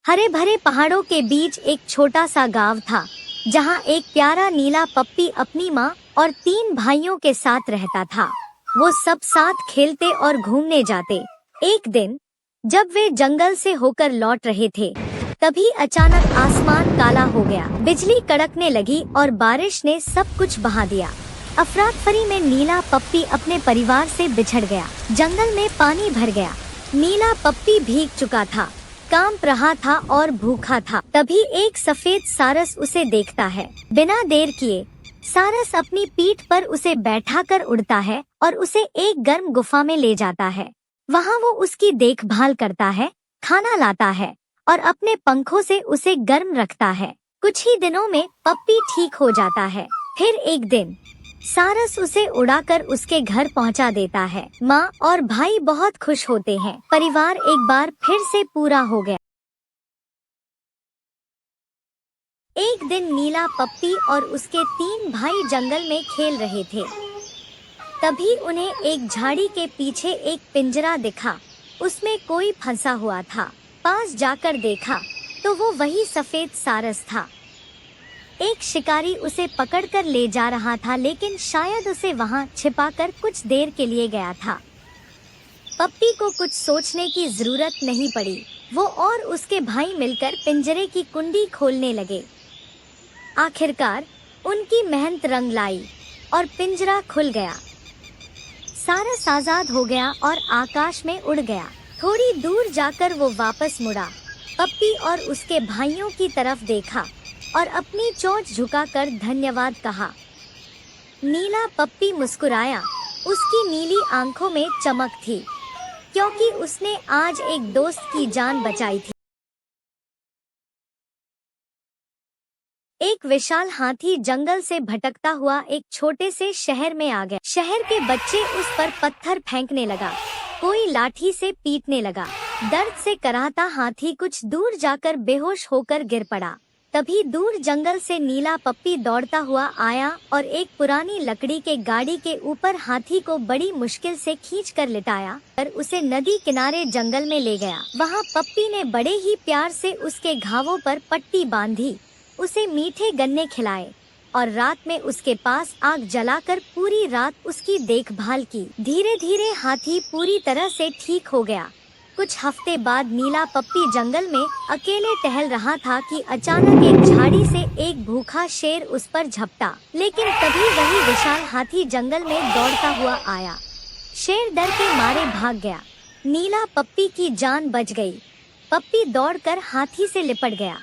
हरे भरे पहाड़ों के बीच एक छोटा सा गांव था, जहां एक प्यारा नीला पप्पी अपनी माँ और 3 भाइयों के साथ रहता था। वो सब साथ खेलते और घूमने जाते। एक दिन जब वे जंगल से होकर लौट रहे थे, तभी अचानक आसमान काला हो गया। बिजली कड़कने लगी और बारिश ने सब कुछ बहा दिया। अफरा तफरी में नीला पप्पी अपने परिवार से बिछड़ गया। जंगल में पानी भर गया। नीला पप्पी भीग चुका था, कांप रहा था और भूखा था। तभी एक सफेद सारस उसे देखता है। बिना देर किए सारस अपनी पीठ पर उसे बैठाकर उड़ता है और उसे एक गर्म गुफा में ले जाता है। वहाँ वो उसकी देखभाल करता है, खाना लाता है और अपने पंखों से उसे गर्म रखता है। कुछ ही दिनों में पप्पी ठीक हो जाता है। फिर एक दिन सारस उसे उड़ाकर उसके घर पहुंचा देता है। माँ और भाई बहुत खुश होते हैं। परिवार एक बार फिर से पूरा हो गया। एक दिन नीला पप्पी और उसके 3 भाई जंगल में खेल रहे थे। तभी उन्हें एक झाड़ी के पीछे एक पिंजरा दिखा। उसमें कोई फंसा हुआ था। पास जाकर देखा तो वो वही सफेद सारस था। एक शिकारी उसे पकड़कर ले जा रहा था, लेकिन शायद उसे वहां छिपाकर कुछ देर के लिए गया था। पप्पी को कुछ सोचने की जरूरत नहीं पड़ी। वो और उसके भाई मिलकर पिंजरे की कुंडी खोलने लगे। आखिरकार उनकी मेहनत रंग लाई और पिंजरा खुल गया। सारस आजाद हो गया और आकाश में उड़ गया। थोड़ी दूर जाकर वो वापस मुड़ा। पप्पी और उसके भाइयों की तरफ देखा और अपनी चोंच झुकाकर धन्यवाद कहा। नीला पप्पी मुस्कुराया। उसकी नीली आंखों में चमक थी, क्योंकि उसने आज एक दोस्त की जान बचाई थी। एक विशाल हाथी जंगल से भटकता हुआ एक छोटे से शहर में आ गया। शहर के बच्चे उस पर पत्थर फेंकने लगा, कोई लाठी से पीटने लगा। दर्द से कराहता हाथी कुछ दूर जाकर बेहोश होकर गिर पड़ा। तभी दूर जंगल से नीला पप्पी दौड़ता हुआ आया और एक पुरानी लकड़ी के गाड़ी के ऊपर हाथी को बड़ी मुश्किल से खींचकर लिटाया और उसे नदी किनारे जंगल में ले गया। वहाँ पप्पी ने बड़े ही प्यार से उसके घावों पर पट्टी बांधी, उसे मीठे गन्ने खिलाए और रात में उसके पास आग जलाकर पूरी रात उसकी देखभाल की। धीरे धीरे हाथी पूरी तरह से ठीक हो गया। कुछ हफ्ते बाद नीला पप्पी जंगल में अकेले टहल रहा था कि अचानक एक झाड़ी से एक भूखा शेर उस पर झपटा। लेकिन तभी वही विशाल हाथी जंगल में दौड़ता हुआ आया। शेर डर के मारे भाग गया। नीला पप्पी की जान बच गई। पप्पी दौड़कर हाथी से लिपट गया।